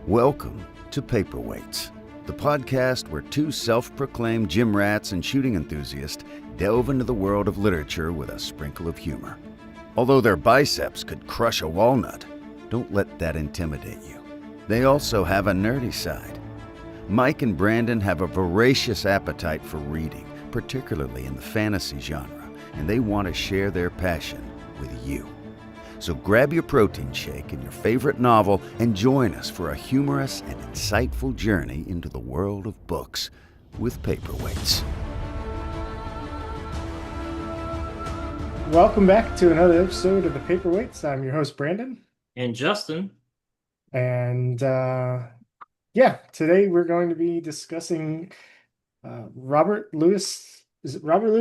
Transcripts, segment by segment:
Welcome to Paperweights, the podcast where two self-proclaimed gym rats and shooting enthusiasts delve into the world of literature with a sprinkle of humor. Although their biceps could crush a walnut, don't let that intimidate you. They also have a nerdy side. Mike and Brandon have a voracious appetite for reading, particularly in the fantasy genre, and they want to share their passion with you. So grab your protein shake and your favorite novel and join us for a humorous and insightful journey into the world of books with Paperweights. Welcome back to another episode of the Paperweights. I'm your host, Brandon. And Justin. And today we're going to be discussing Robert Louis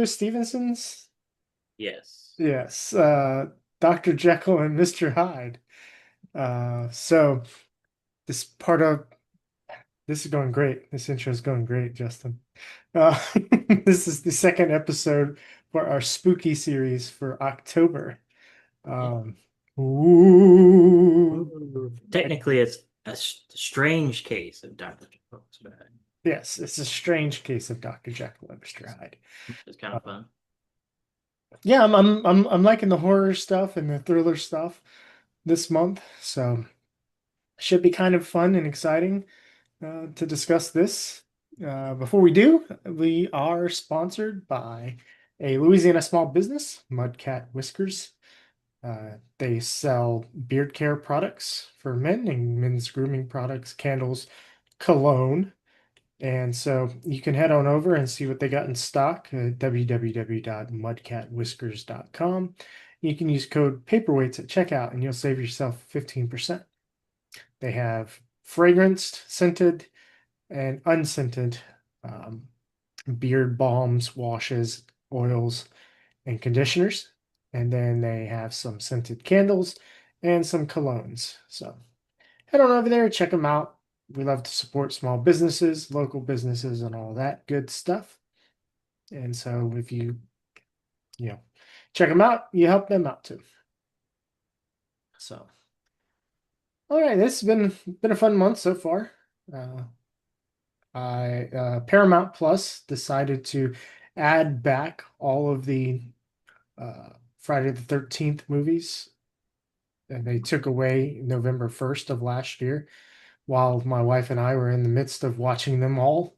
Stevenson's? Yes. Yes, Dr. Jekyll and Mr. Hyde. So this is going great. This intro is going great, Justin. This is the second episode for our spooky series for October. Technically, it's a strange case of Dr. Jekyll and Mr. Hyde. Yes, it's a strange case of Dr. Jekyll and Mr. Hyde. It's kind of fun. Yeah, I'm liking the horror stuff and the thriller stuff this month, so should be kind of fun and exciting to discuss this. Before we do, we are sponsored by a Louisiana small business, Mudcat Whiskers. They sell beard care products for men and men's grooming products, candles, cologne. And so you can head on over and see what they got in stock at www.mudcatwhiskers.com. You can use code Paperweights at checkout and you'll save yourself 15%. They have fragranced, scented, and unscented beard balms, washes, oils, and conditioners. And then they have some scented candles and some colognes. So head on over there, check them out. We love to support small businesses, local businesses, and all that good stuff. And so if you check them out, you help them out too. So, all right, this has been a fun month so far. Paramount Plus decided to add back all of the Friday the 13th movies, and they took away November 1st of last year, while my wife and I were in the midst of watching them all.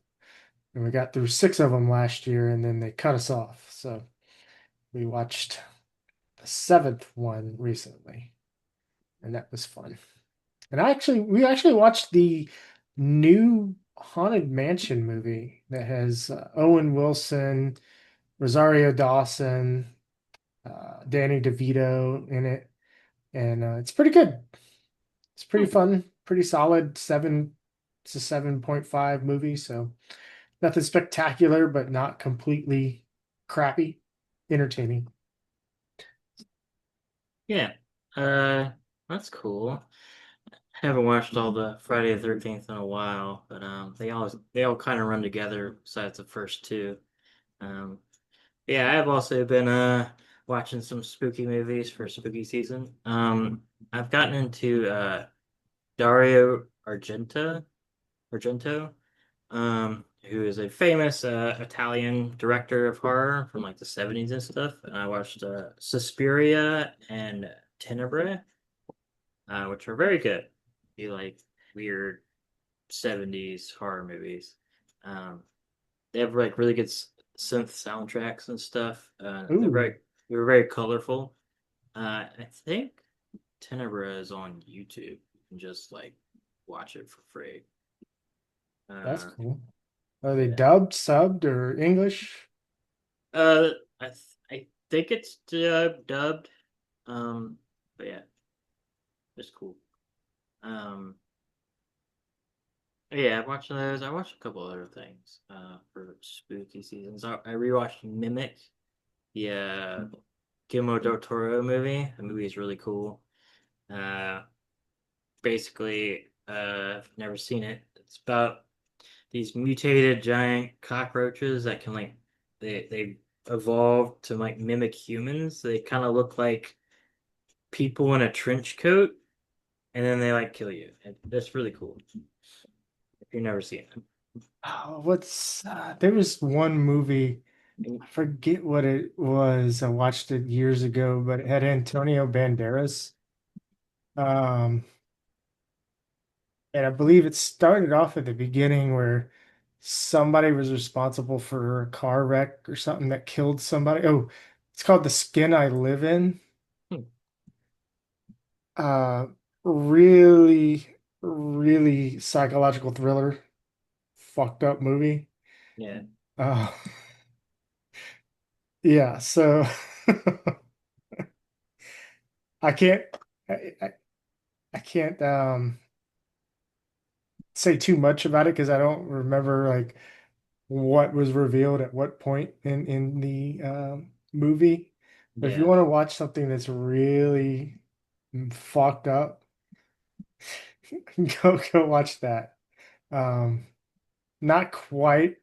And we got through 6 of them last year, and then they cut us off. So we watched the 7th one recently, and that was fun. And we actually watched the new Haunted Mansion movie that has Owen Wilson, Rosario Dawson, Danny DeVito in it, and it's pretty good. It's pretty fun, pretty solid. It's a 7.5 movie, so nothing spectacular, but not completely crappy. Entertaining. Yeah. That's cool. I haven't watched all the Friday the 13th in a while, but they all kind of run together besides the first two. Yeah, I've also been watching some spooky movies for spooky season. I've gotten into Dario Argento, who is a famous Italian director of horror from like the 70s and stuff. And I watched Suspiria and Tenebrae, which are very good. You like weird 70s horror movies. They have like really good synth soundtracks and stuff. They were very colorful. I think Tenebrae is on YouTube. You can just like watch it for free. That's cool. Are they dubbed, subbed, or English? I think it's dubbed. But yeah, it's cool. Yeah, I've watched those. I watched a couple other things for spooky seasons. I rewatched Mimic, the Guillermo del Toro movie. The movie is really cool. Basically, I've never seen it. It's about these mutated giant cockroaches that can like they evolved to like mimic humans. They kind of look like people in a trench coat, and then they like kill you. And that's really cool if you've never seen it. Oh, there was one movie, And- I forget what it was. I watched it years ago, but it had Antonio Banderas. Um, and I believe it started off at the beginning where somebody was responsible for a car wreck or something that killed somebody. Oh, it's called The Skin I Live In. hmm, Uh, really, really psychological thriller, fucked up movie. yeah, Uh, yeah, so I can't I, I can't say too much about it because I don't remember like what was revealed at what point in the movie. But if you yeah, want to watch something that's really fucked up, go watch that. Um, not quite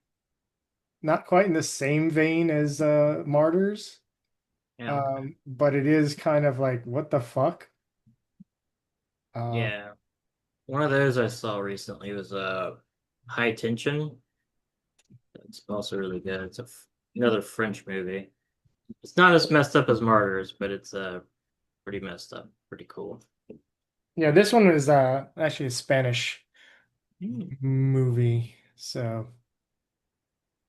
not quite in the same vein as Martyrs, yeah, okay. but it is kind of like what the fuck. Uh, Yeah. One of those I saw recently was High Tension. It's also really good. It's another French movie. It's not as messed up as Martyrs, but it's pretty messed up, pretty cool. yeah, this one is actually a Spanish Hmm. movie, so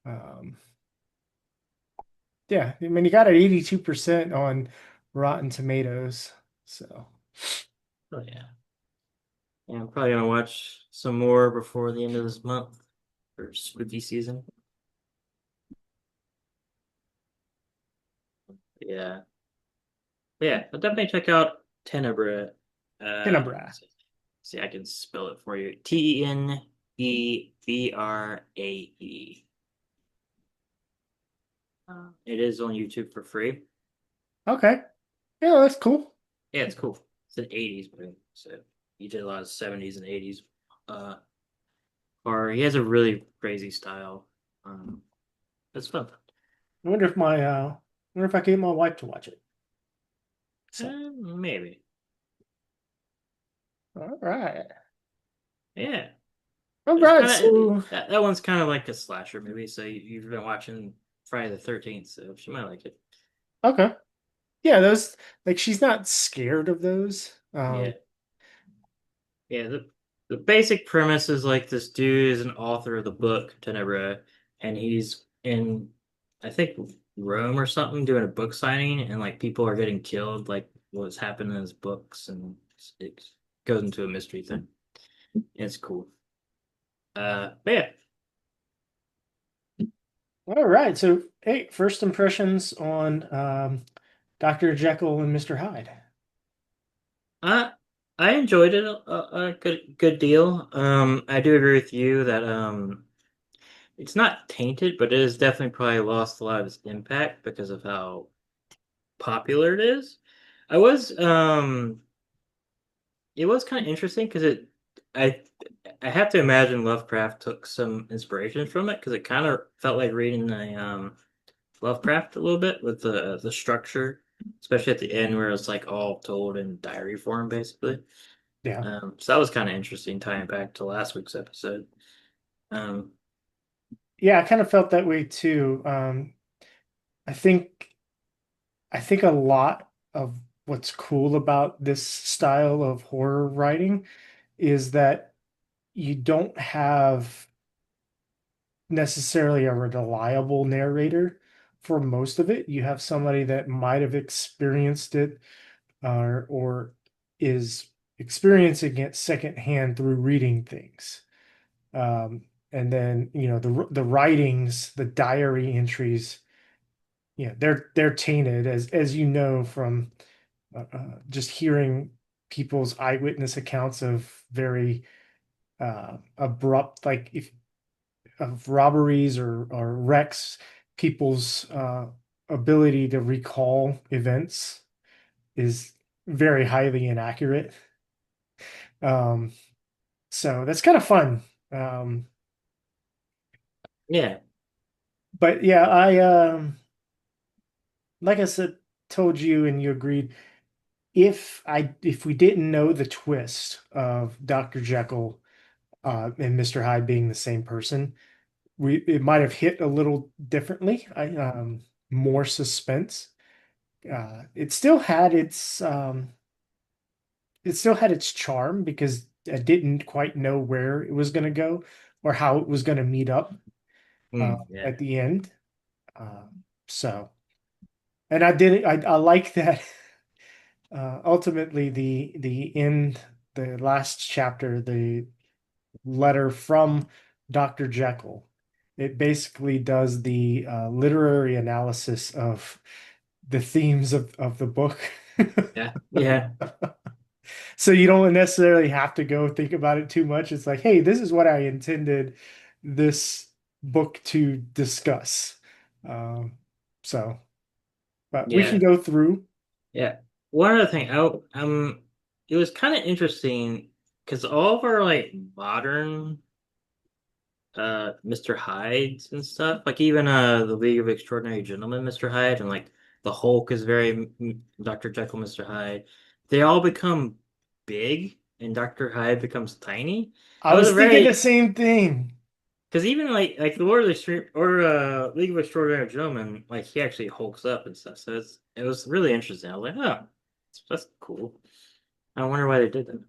um, yeah, I mean, you got it 82% on Rotten Tomatoes, so. Oh yeah. Yeah, I'm probably gonna watch some more before the end of this month for spooky season. Yeah. Yeah, I'll definitely check out Tenebra. Tenebra. See, I can spell it for you. Tenebrae. It is on YouTube for free. Okay. Yeah, that's cool. Yeah, it's cool. It's an 80s movie, so he did a lot of 70s and 80s. Uh, or he has a really crazy style. It's fun. I wonder if I can get my wife to watch it. So, Maybe. all right. Yeah. All It's right. kind of So, that one's kind of like a slasher movie. So you've been watching Friday the 13th, so she might like it. okay. Yeah, those like she's not scared of those. Yeah. Yeah, the basic premise is like this dude is an author of the book Tenebra, and he's in, I think, Rome or something doing a book signing, and like people are getting killed, like what's happened in his books, and it goes into a mystery thing. It's cool. But yeah, All right. So, hey, first impressions on Dr. Jekyll and Mr. Hyde. I I enjoyed it a good deal. I do agree with you that it's not tainted, but it has definitely probably lost a lot of its impact because of how popular it is. I was it was kind of interesting because I I have to imagine Lovecraft took some inspiration from it because it kind of felt like reading a Lovecraft a little bit with the structure, especially at the end where it's like all told in diary form basically. Yeah. So that was kind of interesting tying it back to last week's episode. Um Yeah, I kind of felt that way too. I think I think a lot of what's cool about this style of horror writing is that you don't have necessarily a reliable narrator for most of it. You have somebody that might have experienced it or is experiencing it secondhand through reading things. And then, the writings, the diary entries, they're tainted as you know from just hearing people's eyewitness accounts of very abrupt, like if of robberies or wrecks, people's ability to recall events is very highly inaccurate. Um, so that's kind of fun. Um, yeah. but yeah, like I said, told you and you agreed. if we didn't know the twist of Dr. Jekyll and Mr. Hyde being the same person, we it might have hit a little differently. More suspense. It still had its charm because I didn't quite know where it was going to go or how it was going to meet up Yeah. at the end. So, and I like that. Ultimately, the end, the last chapter, the letter from Dr. Jekyll, it basically does the literary analysis of the themes of the book. Yeah. Yeah. So you don't necessarily have to go think about it too much. It's like, hey, this is what I intended this book to discuss. Um, so, but we can Yeah. go through. Yeah. One other thing, it was kind of interesting because all of our like modern Mr. Hydes and stuff, like even the League of Extraordinary Gentlemen, Mr. Hyde, and like the Hulk is very Dr. Jekyll, Mr. Hyde. They all become big, and Dr. Hyde becomes tiny. I It was a was thinking the very same thing. because even like the Lord of the Extreme or League of Extraordinary Gentlemen, like he actually hulks up and stuff. So it was really interesting. I was like, oh, that's cool. I wonder why they did that.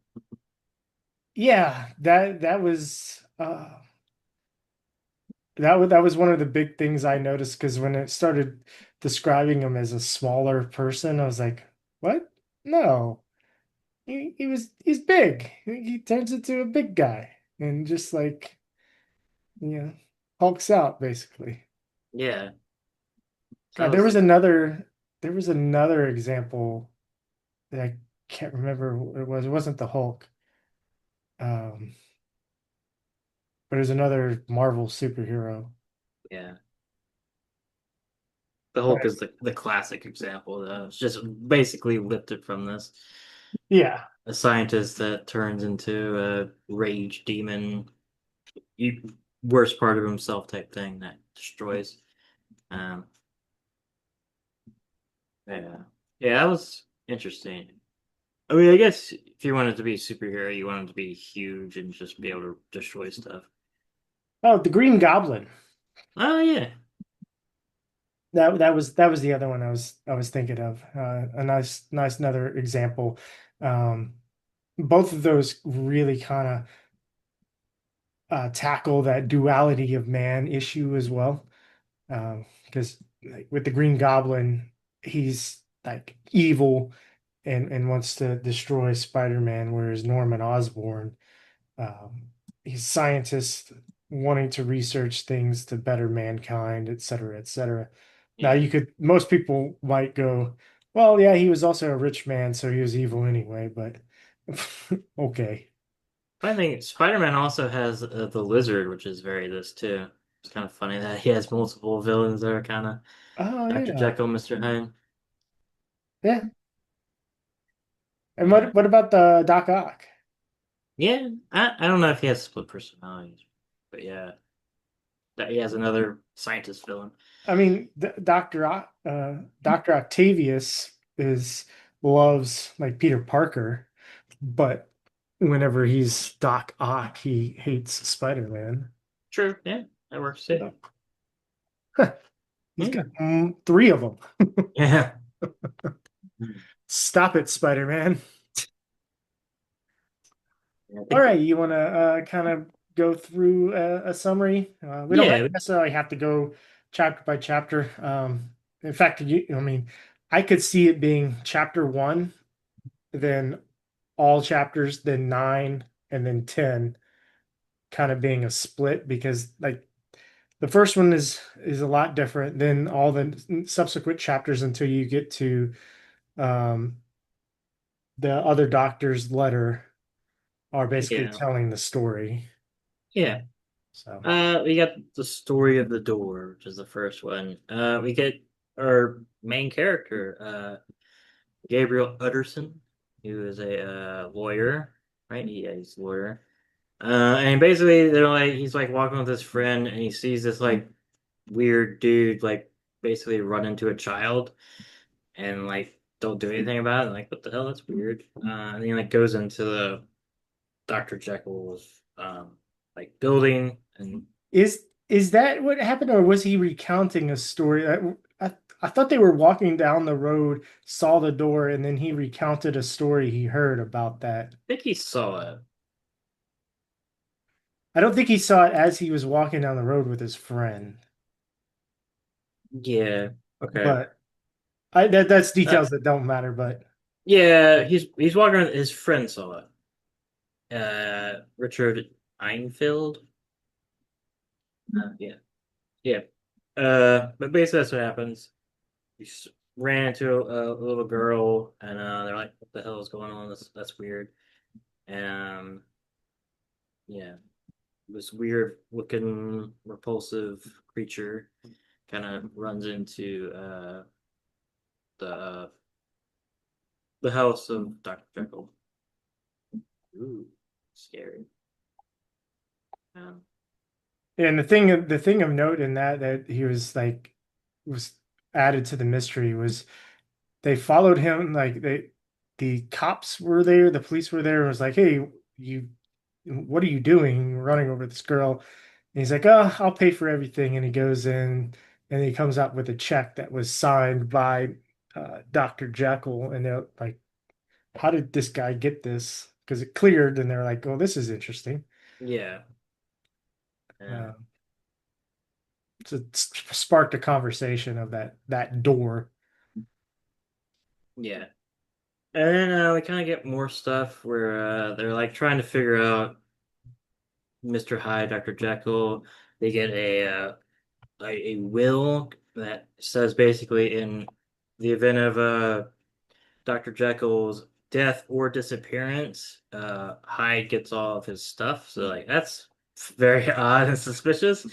Yeah, that was one of the big things I noticed because when it started describing him as a smaller person, I was like, what? No. He's big. He turns into a big guy and just like, yeah, hulks out basically. Yeah. So I God, was there was another example that I can't remember what it was. It wasn't the Hulk. Um, but it was another Marvel superhero. yeah. The But Hulk is the classic example, though. It's just basically lifted from this. yeah, A scientist that turns into a rage demon, you, worst part of himself type thing that destroys. Um, yeah, yeah, that was interesting. I mean, I guess if you wanted to be a superhero, you wanted to be huge and just be able to destroy stuff. oh, the Green Goblin. Oh yeah, That was the other one I was thinking of. A nice another example. Um, both of those really kind of tackle that duality of man issue as well. Because like, with the Green Goblin, he's like evil and wants to destroy Spider-Man, whereas Norman Osborn, he's a scientist wanting to research things to better mankind, et cetera, et cetera. Now, yeah. most people might go, well, yeah, he was also a rich man, so he was evil anyway, but okay. I think Spider-Man also has the Lizard, which is very this too. It's kind of funny that he has multiple villains that are kind of Oh, Dr. yeah. Jekyll, Mr. Hyde. Yeah. And Yeah. what about the Doc Ock? Yeah, I don't know if he has split personalities, but yeah, that he has another scientist villain. I mean, Dr. Octavius is loves like Peter Parker, but whenever he's Doc Ock, he hates Spider-Man. True, yeah, that works too. He's got Yeah, three of them. yeah, Stop it, Spider-Man. yeah. I All think right, you want to kind of go through a summary? We don't yeah, necessarily have to go chapter by chapter. In fact, I mean, I could see it being chapter one, then all chapters, then nine, and then 10 kind of being a split because like the first one is a lot different than all the subsequent chapters until you get to um, the other doctor's letter are basically yeah, telling the story. yeah. So We got the story of the door, which is the first one. We get our main character, Gabriel Utterson, who is a lawyer, right? Yeah, he's a lawyer. And basically, they're like, he's like walking with his friend, and he sees this like weird dude, like basically run into a child, and like don't do anything about it. And, like, what the hell? That's weird. And he like goes into the Dr. Jekyll's like building, and Is that what happened, or was he recounting a story? I thought they were walking down the road, saw the door, and then he recounted a story he heard about that. I think he saw it. I don't think he saw it as he was walking down the road with his friend, Yeah. Okay. but that's Uh, details that don't matter. But yeah, he's walking around. His friend saw it. Richard Einfeld. Yeah. Yeah. But basically that's what happens. He ran into a little girl, and they're like, "What the hell is going on? That's weird." Um, yeah, this weird looking, repulsive creature kind of runs into the the house of Dr. Jekyll. Ooh, scary. Um, and the thing of note in that he was like was added to the mystery was they followed him, like the cops were there, the police were there, and was like, "Hey, you, what are you doing running over this girl?" And he's like, "Oh, I'll pay for everything." And he goes in and he comes out with a check that was signed by Dr. Jekyll, and they're like, "How did this guy get this?" Because it cleared, and they're like, "Oh, this is interesting." yeah. Uh, Uh, so it sparked a conversation of that door. yeah. And then we kind of get more stuff where they're like trying to figure out Mr. Hyde, Dr. Jekyll. They get a will that says basically in the event of Dr. Jekyll's death or disappearance, Hyde gets all of his stuff. So like that's very odd and suspicious.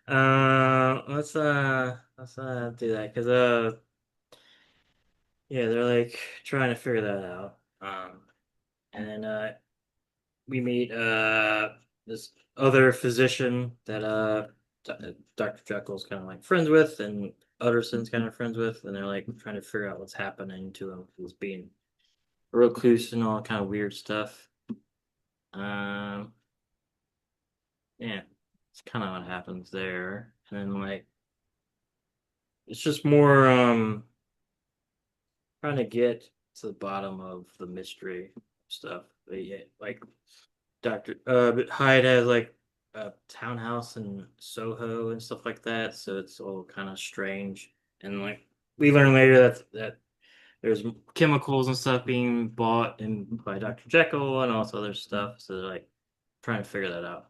Let's do that because yeah, they're like trying to figure that out. And then we meet this other physician that Dr. Jekyll's kind of like friends with, and Utterson's kind of friends with, and they're like trying to figure out what's happening to him. He's being a recluse and all kind of weird stuff. Um, yeah, it's kind of what happens there, and then like it's just more trying to get to the bottom of the mystery stuff. But yeah, like Doctor Hyde has like a townhouse in Soho and stuff like that, so it's all kind of strange. And like we learn later that there's chemicals and stuff being bought and by Dr. Jekyll and all this other stuff. So they're like trying to figure that out.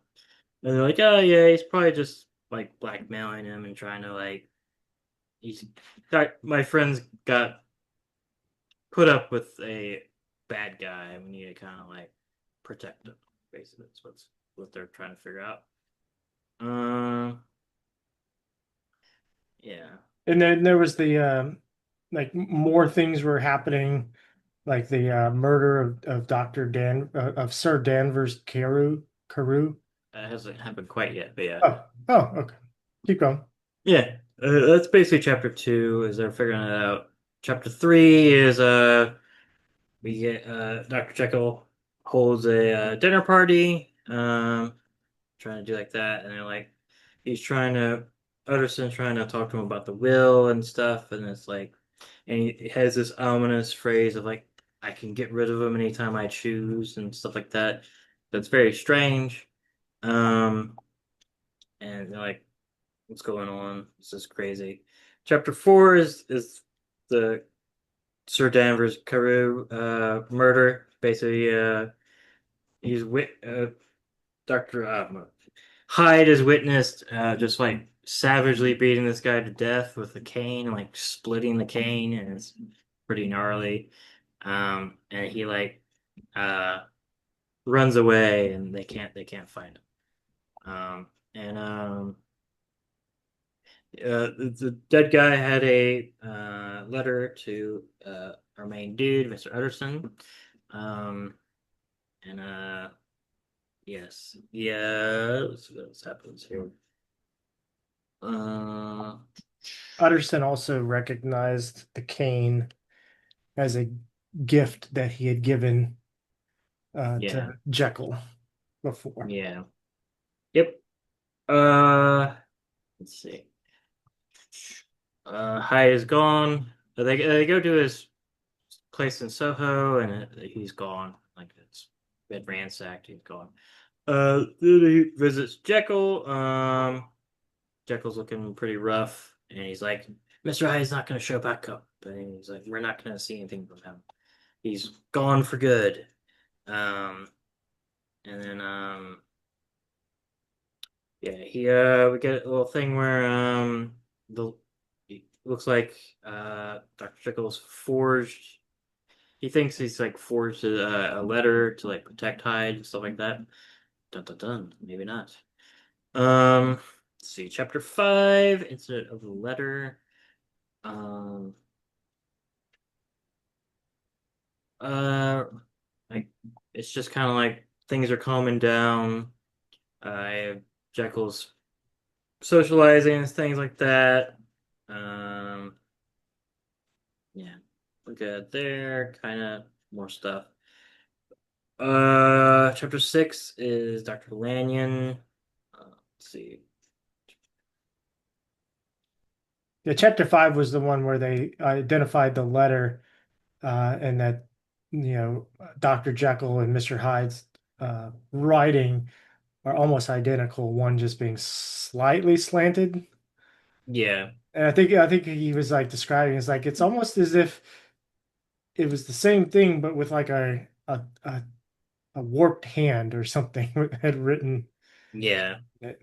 And they're like, oh yeah, he's probably just like blackmailing him and trying to like he's my friends got put up with a bad guy, and we need to kind of like protect him. Basically, that's what they're trying to figure out. Um, yeah, And then there was the like more things were happening, like the murder of Dr. Dan of Sir Danvers Carew. it hasn't happened quite yet, but yeah, Oh, okay. Keep going. yeah. That's basically chapter two. Is they're figuring it out. Chapter three is we get Dr. Jekyll holds a dinner party, trying to do like that, and they're like he's trying to Utterson's trying to talk to him about the will and stuff, and it's like and he has this ominous phrase of like I can get rid of him anytime I choose and stuff like that. That's very strange. Um and they're like, what's going on? This is crazy. Chapter four is the Sir Danvers Carew murder. Basically he's with Dr. Hyde is witnessed just like savagely beating this guy to death with a cane, like splitting the cane, and it's pretty gnarly. And he like uh runs away, and they can't find him. And the dead guy had a letter to our main dude, Mr. Utterson. Um, and yes, yeah. Let's see what else happens here. Uh, Utterson also recognized the cane as a gift that he had given Yeah. to Jekyll before. Yeah. Yep. Uh, let's see. Hyde is gone. They go to his place in Soho, and he's gone. Like it's been ransacked. He's gone. Then he visits Jekyll. Jekyll's looking pretty rough, and he's like, "Mr. Hyde's not going to show back up." And he's like, "We're not going to see anything from him. He's gone for good." Um, and then yeah, we get a little thing where the it looks like Dr. Jekyll's forged. He thinks he's like forged a letter to like protect Hyde and stuff like that. Dun dun dun. Maybe not. Let's see, chapter 5, incident of the letter. Um, uh, like it's just kind of like things are calming down. Jekyll's socializing and things like that. Um, yeah, we're good there. Kind of more stuff. Chapter 6 is Dr. Lanyon. Let's see. Yeah, chapter 5 was the one where they identified the letter and that Dr. Jekyll and Mr. Hyde's writing are almost identical, one just being slightly slanted. Yeah, And I think he was like describing it's almost as if it was the same thing, but with like a warped hand or something had written yeah. it,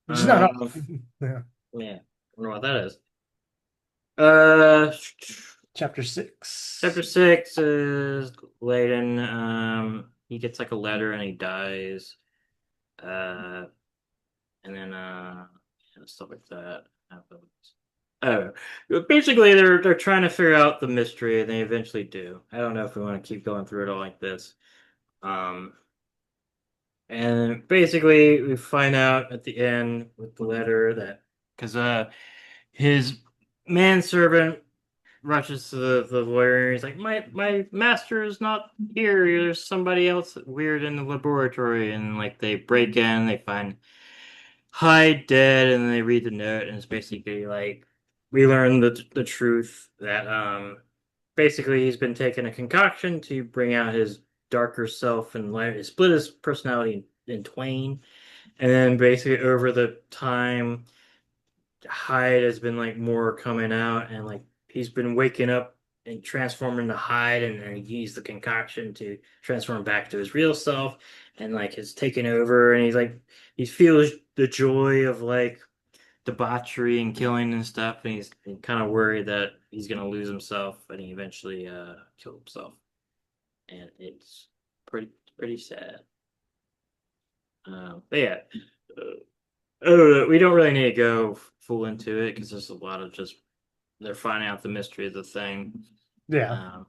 which is not Um, often. Yeah. yeah. I wonder what that is. Uh, Chapter 6. chapter 6 is Layden. He gets like a letter and he dies. Uh, and then stuff like that happens. Oh, basically they're trying to figure out the mystery, and they eventually do. I don't know if we want to keep going through it all like this. Um, and basically we find out at the end with the letter that because his manservant rushes to the lawyer and he's like, my master is not here. There's somebody else weird in the laboratory, and like they break in, they find Hyde dead, and they read the note, and it's basically like we learn the truth that basically he's been taking a concoction to bring out his darker self and split his personality in twain, and then basically over the time Hyde has been like more coming out, and like he's been waking up and transforming to Hyde, and then he used the concoction to transform back to his real self, and like has taken over, and he's like he feels the joy of like debauchery and killing and stuff, and he's kind of worried that he's gonna lose himself, and he eventually killed himself, and it's pretty sad. But yeah. Uh, Oh, we don't really need to go full into it because there's a lot of just they're finding out the mystery of the thing. Yeah. Um,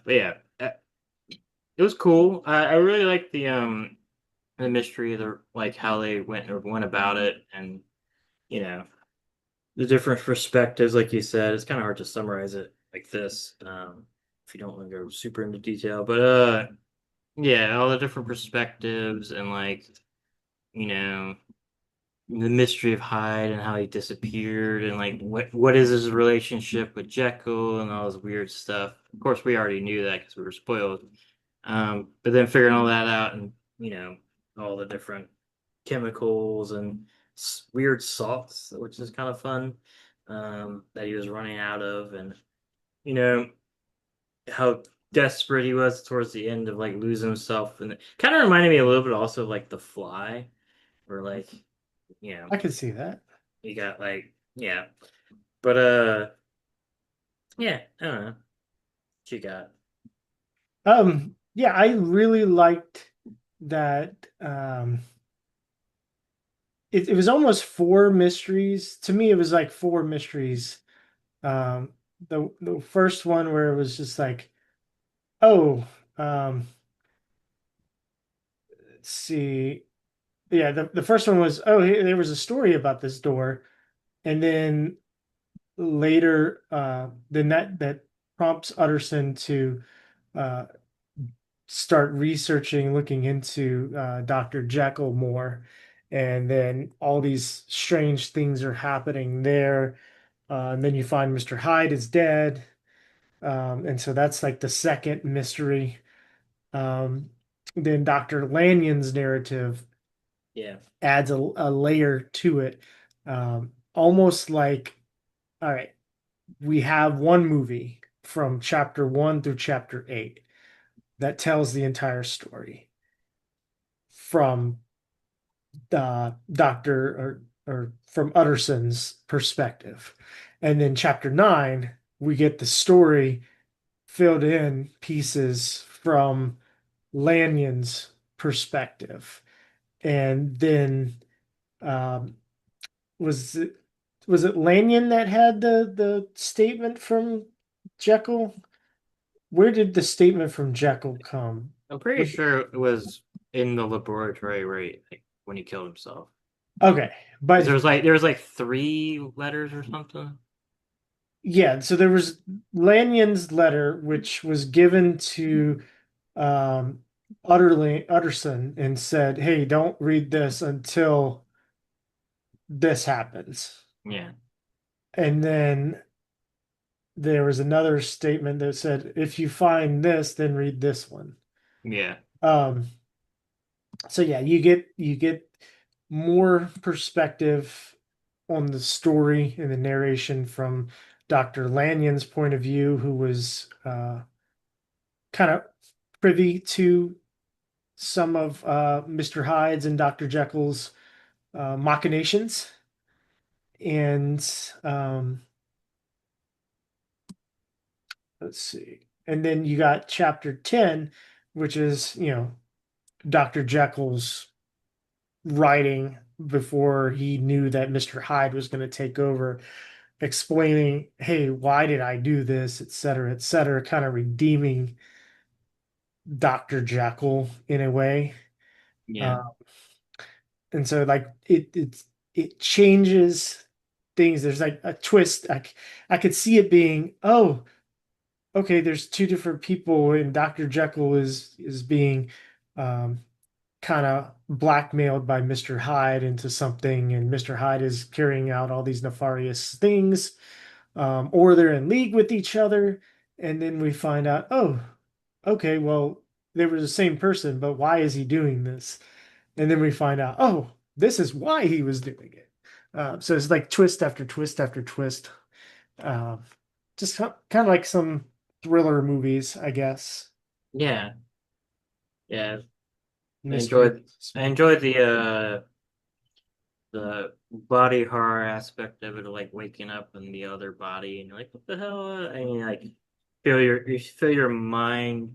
but yeah, it was cool. I really like the mystery of the like how they went about it, and you know the different perspectives. Like you said, it's kind of hard to summarize it like this if you don't want to go super into detail. But yeah, all the different perspectives and like you know the mystery of Hyde and how he disappeared and like what is his relationship with Jekyll and all this weird stuff. Of course, we already knew that because we were spoiled. But then figuring all that out and all the different chemicals and weird salts, which is kind of fun. That he was running out of, and you know how desperate he was towards the end of like losing himself, and it kind of reminded me a little bit also of like The Fly, where like you know I can see that. you got like yeah, but yeah, I don't know. What you got? Yeah, I really liked that. It was almost four mysteries. To me, it was like four mysteries. The first one where it was just like, oh, let's see. Yeah, the first one was, oh, there was a story about this door, and then later, then that prompts Utterson to uh, start researching, looking into Dr. Jekyll more. And then all these strange things are happening there. And then you find Mr. Hyde is dead. And so that's like the second mystery. Um, then Dr. Lanyon's narrative Yeah. adds a layer to it. Almost like, all right, we have one movie from chapter 1 through chapter 8 that tells the entire story from Doctor or from Utterson's perspective. And then chapter 9, we get the story filled in pieces from Lanyon's perspective. And then um, was it was it Lanyon that had the statement from Jekyll? Where did the statement from Jekyll come? I'm pretty sure it was in the laboratory where like when he killed himself. Okay, 'Cause but there was like 3 letters or something. yeah, so there was Lanyon's letter, which was given to um, Utterson and said, "Hey, don't read this until this happens." Yeah. And then there was another statement that said, "If you find this, then read this one." Yeah. Um, so yeah, you get more perspective on the story and the narration from Dr. Lanyon's point of view, who was kind of privy to some of Mr. Hyde's and Dr. Jekyll's machinations. And let's see. And then you got chapter 10, which is, Dr. Jekyll's writing before he knew that Mr. Hyde was going to take over, explaining, hey, why did I do this, et cetera, kind of redeeming Dr. Jekyll in a way. Yeah. Uh, and so like it changes things. There's like a twist. I could see it being, oh, okay, there's two different people, and Dr. Jekyll is being um, kind of blackmailed by Mr. Hyde into something, and Mr. Hyde is carrying out all these nefarious things, or they're in league with each other, and then we find out, oh, okay, well, they were the same person, but why is he doing this? And then we find out, oh, this is why he was doing it. So it's like twist after twist after twist. Uh, just kind of like some thriller movies, I guess. Yeah. Yeah. I Mystery, enjoyed I suspense. enjoyed the body horror aspect of it, like waking up in the other body and you're like, what the hell? I mean, like you feel your mind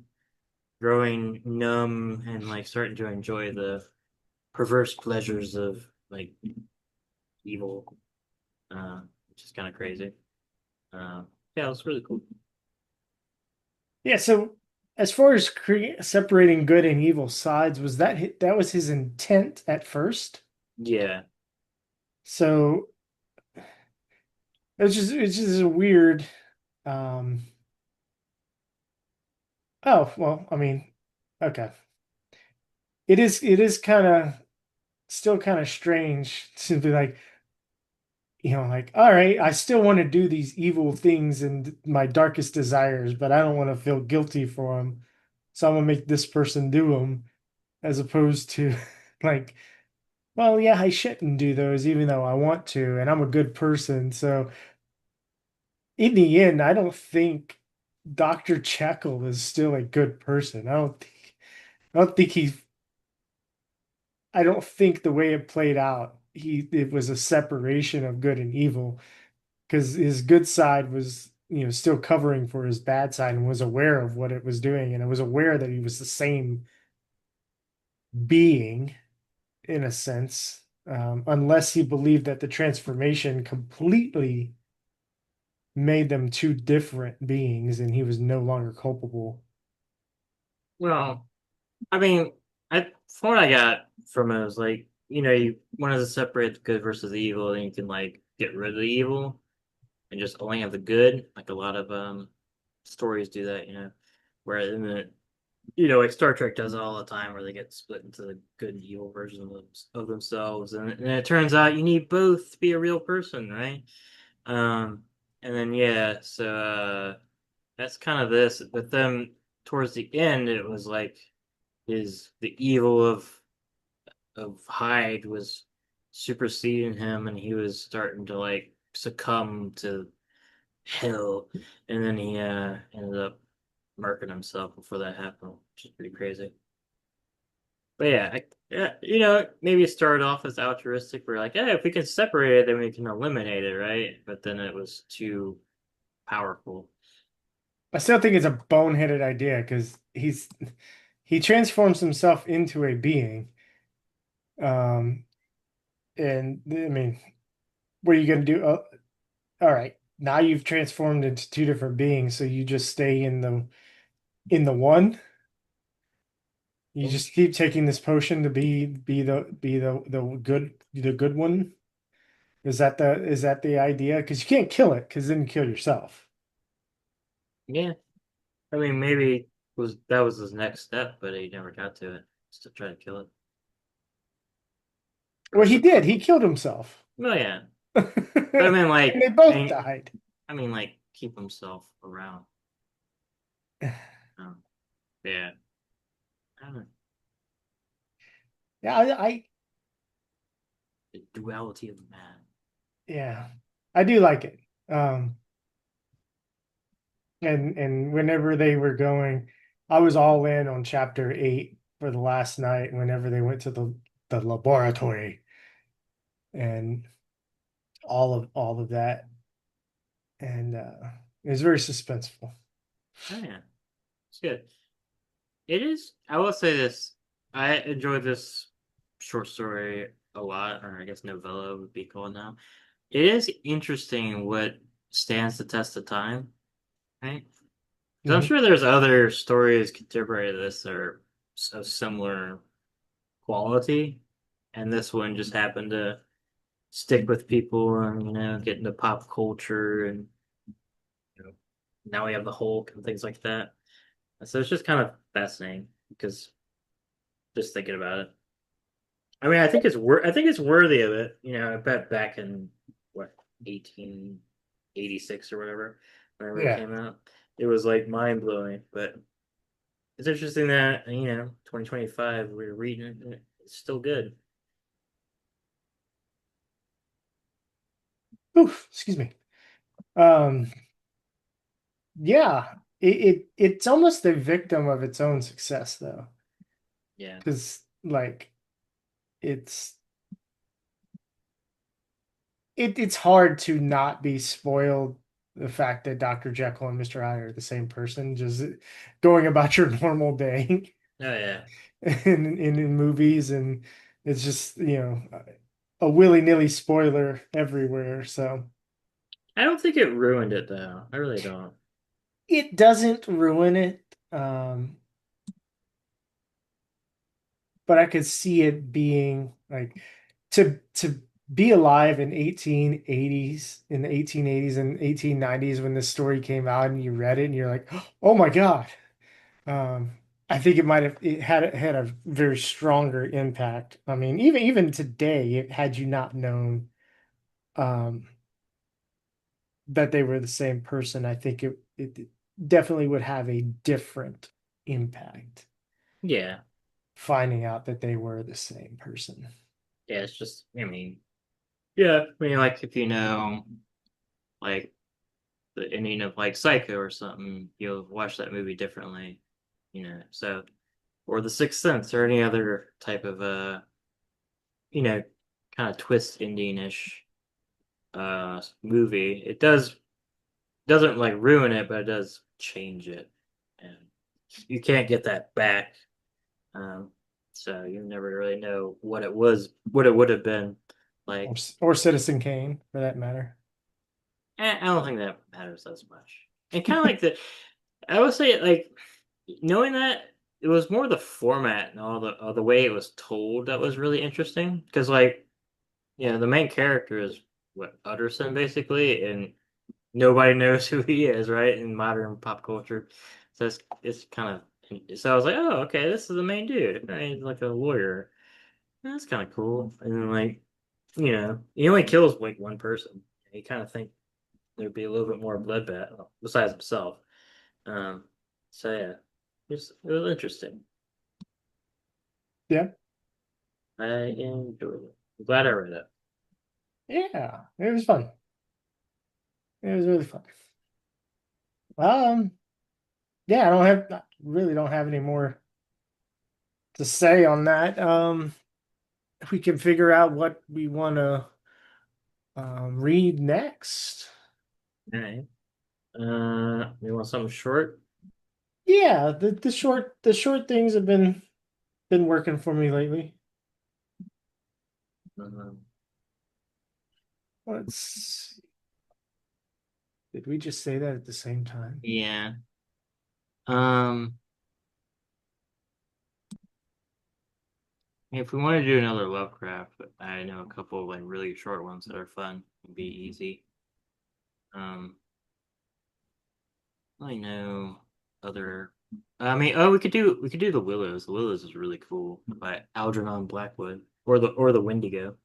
growing numb and like starting to enjoy the perverse pleasures of like evil, which is kind of crazy. Uh, yeah, it was really cool. Yeah. So as far as separating good and evil sides, was that was his intent at first? Yeah, So it's just a weird. Um, oh well, I mean, okay. It is kind of still kind of strange to be like, like, all right, I still want to do these evil things and my darkest desires, but I don't want to feel guilty for them. So I'm gonna make this person do them, as opposed to like, well, yeah, I shouldn't do those, even though I want to, and I'm a good person. So in the end, I don't think Dr. Jekyll is still a good person. I don't think he I don't think the way it played out, it was a separation of good and evil, because his good side was, still covering for his bad side and was aware of what it was doing, and it was aware that he was the same being in a sense, unless he believed that the transformation completely made them two different beings and he was no longer culpable. well, I mean, from what I got from it was like, you wanted to separate the good versus the evil, and you can like get rid of the evil and just only have the good, like a lot of stories do that, where in the like Star Trek does it all the time, where they get split into the good and evil versions of themselves, and it turns out you need both to be a real person, right? And then yeah, so that's kind of this. But then towards the end, it was like the evil of Hyde was superseding him, and he was starting to like succumb to hell, and then he ended up murking himself before that happened, which is pretty crazy. But yeah, yeah, maybe it started off as altruistic. We're like, if we can separate it, then we can eliminate it, right? But then it was too powerful. I still think it's a boneheaded idea because he transforms himself into a being. Um, and I mean, what are you gonna do? All right, now you've transformed into two different beings, so you just stay in the one. You just keep taking this potion to be the good one. Is that the idea? Because you can't kill it, because then you kill yourself. Yeah, I mean, maybe that was his next step, but he never got to it. Just to try to kill it. Or Well, he so, did. He killed himself. well, yeah, but I And mean, they both died. like keep himself around. Um, yeah, I don't know. Yeah, The duality of man. yeah, I do like it. And whenever they were going, I was all in on chapter 8 for the last night. Whenever they went to the laboratory and all of that, and it was very suspenseful. Oh yeah, it's good. It is. I will say this. I enjoyed this short story a lot, or I guess novella would be called now. It is interesting what stands the test of time, right? Because I'm Mhm. sure there's other stories contemporary to this that are of similar quality, and this one just happened to stick with people and get into pop culture, and you know, now we have the Hulk and things like that. So it's just kind of fascinating because just thinking about it. I mean, I think it's worthy of it. I bet back in what 1886 or whatever, whenever it Yeah. came out, it was like mind blowing. But it's interesting that 2025 we're reading it, and it's still good. Oof, excuse me. Um, yeah, it's almost a victim of its own success though, Yeah, because like it's it's hard to not be spoiled the fact that Dr. Jekyll and Mr. Hyde are the same person, just going about your normal day oh yeah. in movies, and it's just a willy-nilly spoiler everywhere. So I don't think it ruined it though. I really don't. it doesn't ruin it. But I could see it being like to be alive in the 1880s and 1890s when this story came out and you read it and you're like, oh my God. Um, I think it had a very stronger impact. I mean, even today, had you not known um, that they were the same person, I think it definitely would have a different impact Yeah, finding out that they were the same person. yeah. It's just, I mean, yeah. I mean, like if like the ending of like Psycho or something, you'll watch that movie differently. So or The Sixth Sense or any other type of you know, kind of twist ending-ish movie. It doesn't like ruin it, but it does change it. And you can't get that back. Um so you never really know what it would have been or, like. or Citizen Kane for that matter. I don't think that matters as much. And kind of like I would say like knowing that it was more the format and all the way it was told that was really interesting because like the main character is what Utterson basically, and nobody knows who he is, right? In modern pop culture. So it's kind of so I was like, oh, okay, this is the main dude. He's like a lawyer. That's kind of cool. And then like, he only kills like one person. You kind of think there'd be a little bit more bloodbath besides himself. Um, so yeah, it was interesting. Yeah. I enjoyed it. I'm glad I read it. Yeah. It was fun. It was really fun. Um, yeah, really don't have any more to say on that. If we can figure out what we want to read next. All right. You want something short? Yeah, the short things have been working for me lately. Um, Let's see. Did we just say that at the same time? yeah. Um, if we want to do another Lovecraft, I know a couple of like really short ones that are fun and be easy. Um, I know other. I mean, oh, we could do the Willows. The Willows is really cool by Algernon Blackwood or the Wendigo.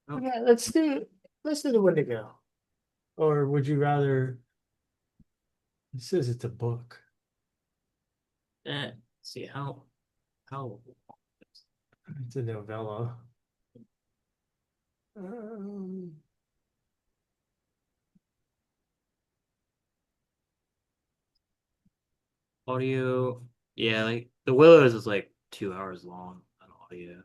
Oh, Yeah, let's do the Wendigo. Or would you rather? It says it's a book. see how It's a novella. Um, audio. Yeah, like the Willows is like 2 hours long on audio.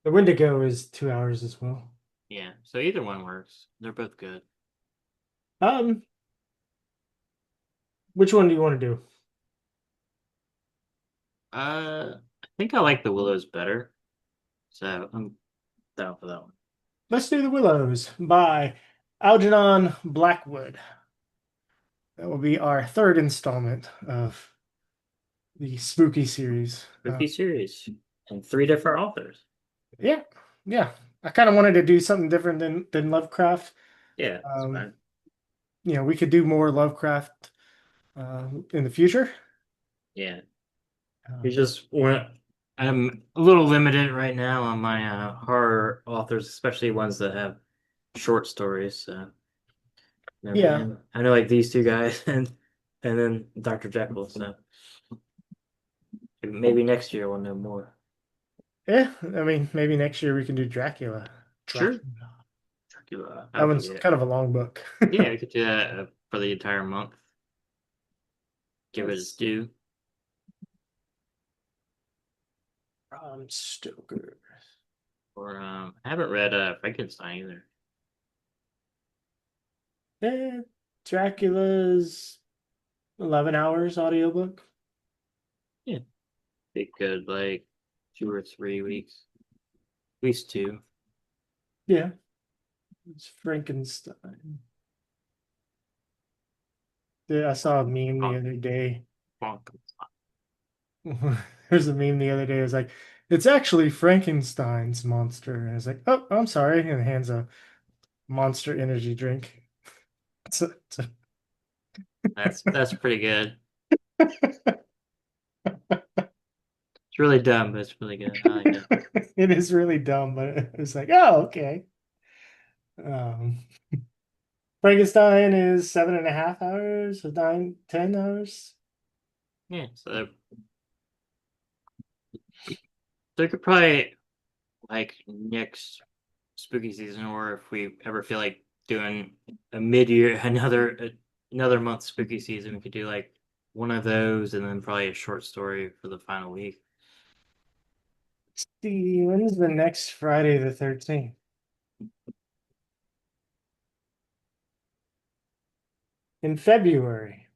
the Wendigo is 2 hours as well. Yeah, so either one works. They're both good. Um, which one do you want to do? I think I like the Willows better, so I'm down for that one. Let's do The Willows by Algernon Blackwood. That will be our third installment of the spooky series. Spooky series and three different authors. Yeah, yeah. I kind of wanted to do something different than Lovecraft. Yeah, it's Um, fine. we could do more Lovecraft in the future. Yeah, you Um, just want. I'm a little limited right now on my horror authors, especially ones that have short stories. So yeah, I know like these two guys and then Dr. Jekyll. So maybe next year we'll know more. yeah. I mean, maybe next year we can do Dracula. Sure. Dracula. Dracula. That I'll one's be it. kind of a long book. Yeah, we could do that for the entire month. Give it its Yes. due. Bram Stoker. Or I haven't read Frankenstein either. Eh, Dracula's 11 hours audiobook. Yeah, it could like 2 or 3 weeks, at least two. Yeah, it's Frankenstein. I saw a meme the Funk, other day. funk. There's a meme the other day. It's like, it's actually Frankenstein's monster. And it's like, oh, I'm sorry. And hands a Monster energy drink. It's That's pretty good. It's really dumb, but it's really good. I like it. it is really dumb, but it's like, oh, okay. Um, Frankenstein is 7.5 hours, 9, 10 hours. Yeah, so they could probably like next spooky season, or if we ever feel like doing a mid-year, another month spooky season, we could do like one of those, and then probably a short story for the final week. See, when's the next Friday the 13th? In February.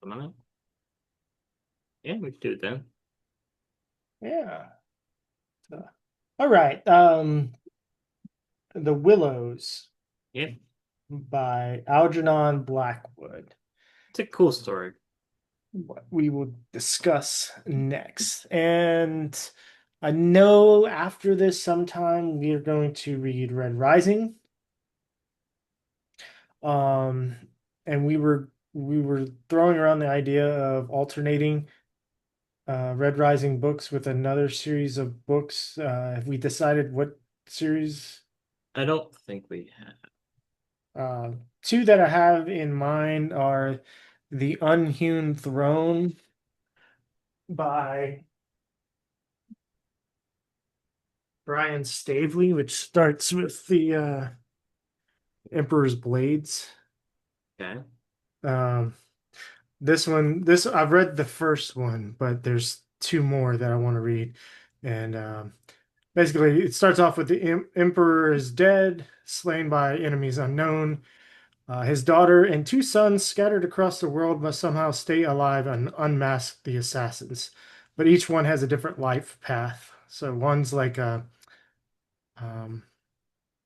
Come on. Yeah, we could do it then. Yeah. All right. The Willows Yeah, by Algernon Blackwood. it's a cool story. what we will discuss next. And I know after this sometime we are going to read Red Rising. Um, and we were throwing around the idea of alternating Red Rising books with another series of books. Have we decided what series? I don't think we have. Uh, Two that I have in mind are The Unhewn Throne by Brian Staveley, which starts with the Emperor's Blades. Okay. Um, this I've read the first one, but there's two more that I want to read. And basically, it starts off with the Emperor is dead, slain by enemies unknown. His daughter and two sons, scattered across the world, must somehow stay alive and unmask the assassins. But each one has a different life path. So one's like um,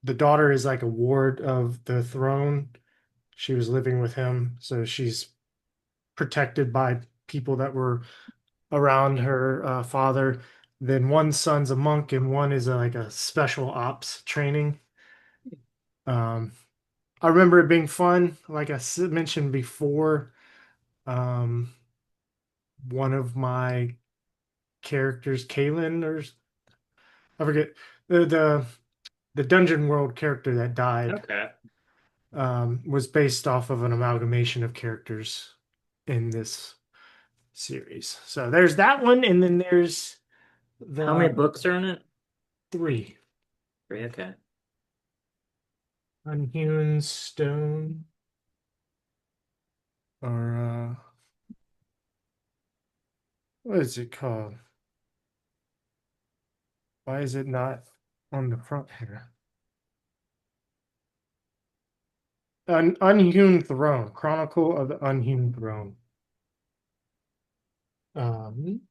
the daughter is like a ward of the throne. She was living with him, so she's protected by people that were around her father. Then one son's a monk, and one is like a special ops training. Um, I remember it being fun. Like I mentioned before, um, one of my characters, Kaylin, or I forget the Dungeon World character that died, Okay. was based off of an amalgamation of characters in this series. So there's that one, and then there's How many the books are in it? three. Three. Okay. Unhewn Stone, or what is it called? Why is it not on the front here? An Unhewn Throne, Chronicle of the Unhewn Throne. Um,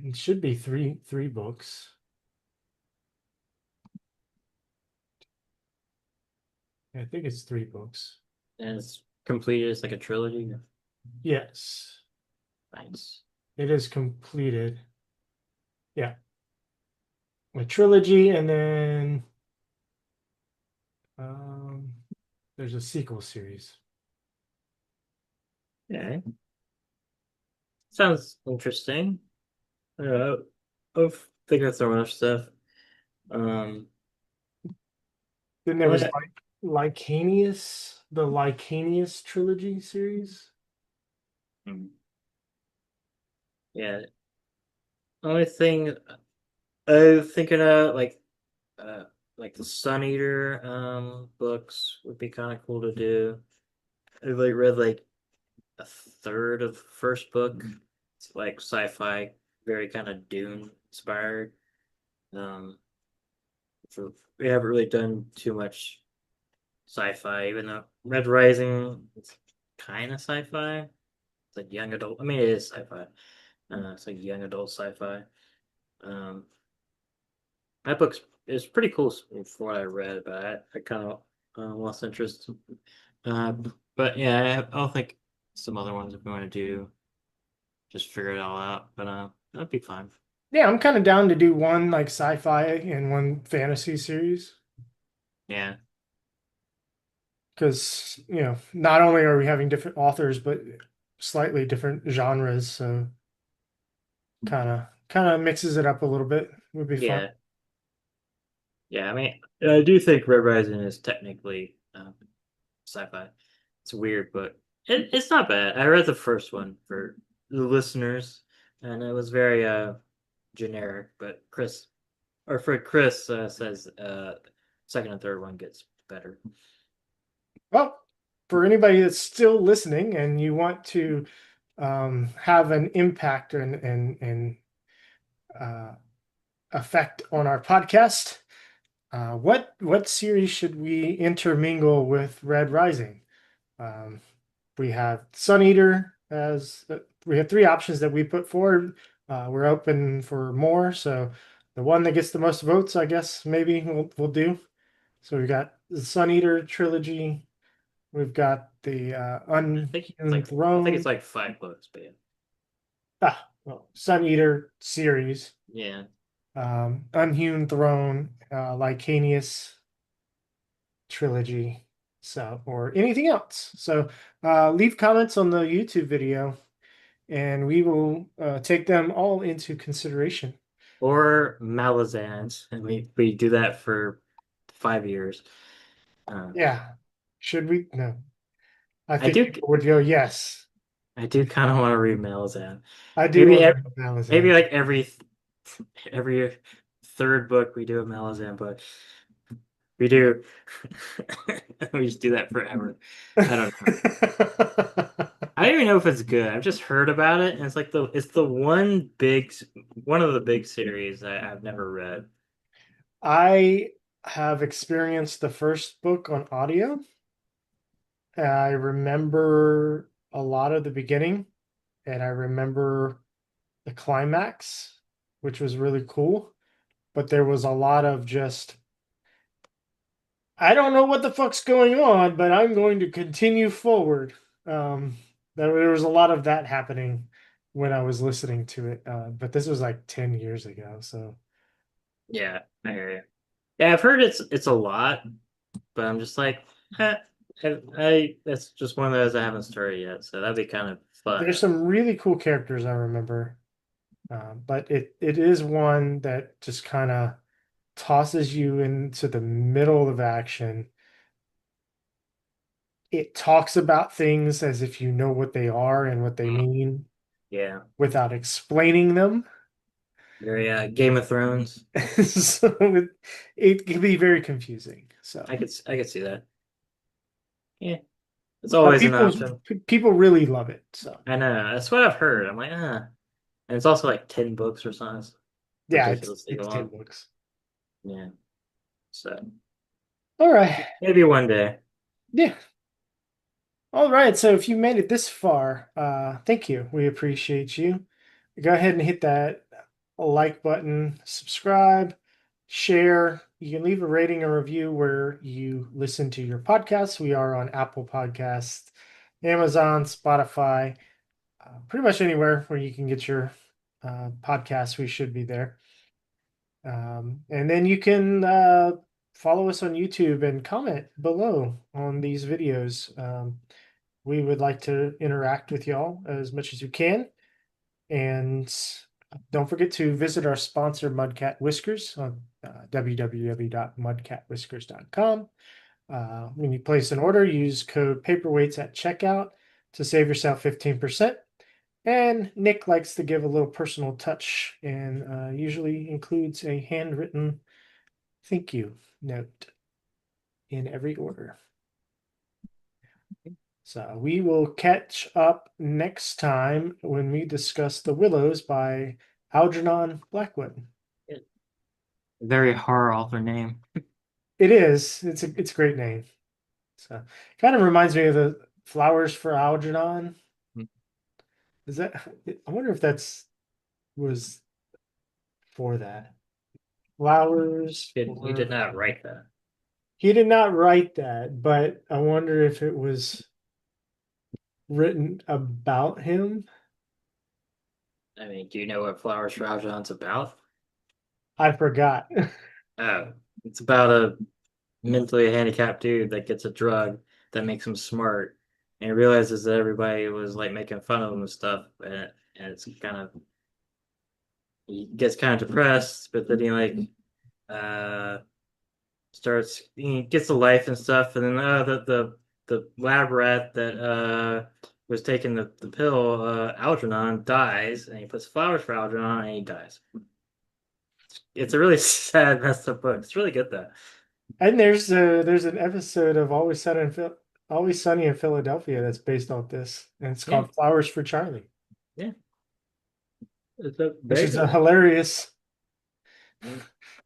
it should be three books. I think it's three books. And it's completed. It's like a trilogy. Yes, Nice. it is completed. Yeah, a trilogy, and then um, there's a sequel series. Yeah. Sounds interesting. I've figured through enough stuff. Um, Then there was but like Licanius, the Licanius trilogy series. hmm, yeah, only thing I'm thinking of uh like the Sun Eater books would be kind of cool to do. I've like read like a third of the first book. It's like sci-fi, very kind of Dune inspired. Um, so we haven't really done too much sci-fi, even though Red Rising is kind of sci-fi. It's like young adult. I mean, it is sci-fi. It's like young adult sci-fi. Um, that book's is pretty cool from what I read, but I kind of lost interest. Uh, but yeah, I'll think some other ones if we want to do, just figure it all out. But that'd be fine. Yeah, I'm kind of down to do one like sci-fi and one fantasy series Yeah, because not only are we having different authors, but slightly different genres, so kind of mixes it up a little bit. Would be fun. yeah, yeah. I mean, I do think Red Rising is technically sci-fi. It's weird, but it's not bad. I read the first one for the listeners, and it was very generic. But Chris says second and third one gets better. Well, for anybody that's still listening and you want to have an impact and uh, effect on our podcast, what series should we intermingle with Red Rising? Um, we have Sun Eater as we have three options that we put forward. We're open for more, so the one that gets the most votes, I guess maybe we'll do. So we got the Sun Eater trilogy, We've got the Unhewn I think it's Throne, like 5 books, but yeah. Sun Eater series, Yeah. Unhewn Throne, Lycanius trilogy, so or anything else. So leave comments on the YouTube video, and we will take them all into consideration. Or Malazans, and we do that for 5 years. Um, Yeah, should we? No, I I think do people would go yes. I do kind of want to read Malazan. I do Maybe want ev- to know maybe Malazan. like every third book we do a Malazan book. We do. We just do that forever. I don't know. I don't even know if it's good. I've just heard about it, and it's the one of the big series I've never read. I have experienced the first book on audio. I remember a lot of the beginning, and I remember the climax, which was really cool. But there was a lot of just, I don't know what the fuck's going on, but I'm going to continue forward. Um, there was a lot of that happening when I was listening to it. But this was like 10 years ago. So Yeah, I hear you. Yeah, I've heard it's a lot, but I'm just like, eh, that's just one of those I haven't started yet, so that'd be kind of fun. there's some really cool characters I remember. But it is one that just kind of tosses you into the middle of action. It talks about things as if you know what they are and what they Mm. mean Yeah, without explaining them. very Game of Thrones. So it can be very confusing. So, I could see that. Yeah, it's but always an option. people really love it. So, I know that's what I've heard. I'm like, and it's also like 10 books or something. It's yeah, ridiculously it's 10 long. books. Yeah, so All right. maybe one day. Yeah. All right. So if you made it this far, thank you. We appreciate you. Go ahead and hit that like button, subscribe, share. You can leave a rating or review where you listen to your podcasts. We are on Apple Podcasts, Amazon, Spotify, pretty much anywhere where you can get your podcasts. We should be there. And then you can follow us on YouTube and comment below on these videos. We would like to interact with y'all as much as you can. And don't forget to visit our sponsor, Mudcat Whiskers, on www.mudcatwhiskers.com. When you place an order, use code paperweights at checkout to save yourself 15%. And Nick likes to give a little personal touch and usually includes a handwritten thank you note in every order. So we will catch up next time when we discuss The Willows by Algernon Blackwood. Very horror author name. It is. It's a great name. So kind of reminds me of the Flowers for Algernon. Is that? I wonder if that's was for that. Flowers He for. did not write that. He did not write that, but I wonder if it was written about him. I mean, do you know what Flowers for Algernon's about? I forgot. Oh, it's about a mentally handicapped dude that gets a drug that makes him smart, and he realizes that everybody was like making fun of him and stuff, and it's kind of he gets kind of depressed, but then he like uh he gets a life and stuff, and then the lab rat that was taking the pill Algernon dies, and he puts flowers for Algernon, and he dies. It's a really sad, messed up book. It's really good though. And there's an episode of Always Sunny in Philadelphia that's based off this, and it's Yeah, called Flowers for Charlie, yeah, it's which very is a good. hilarious.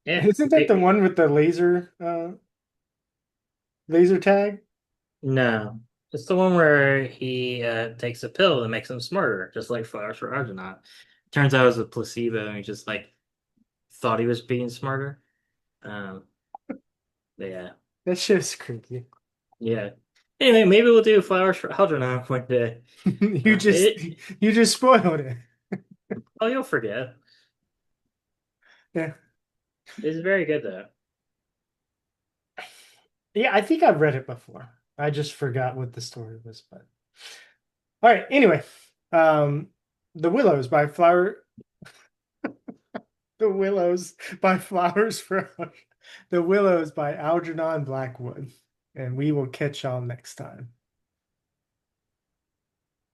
Yeah, Isn't that the one with the laser tag? no, it's the one where he takes a pill that makes him smarter, just like Flowers for Algernon. Turns out it was a placebo, and he just like thought he was being smarter. Um, but yeah, That shit's creepy. yeah. Anyway, maybe we'll do Flowers for Algernon one day. You It you just spoiled it. oh, you'll forget. Yeah. It's very good though. Yeah, I think I've read it before. I just forgot what the story was, but all right, anyway. Um The Willows by Flower The Willows by Flowers for The Willows by Algernon Blackwood. And we will catch y'all next time.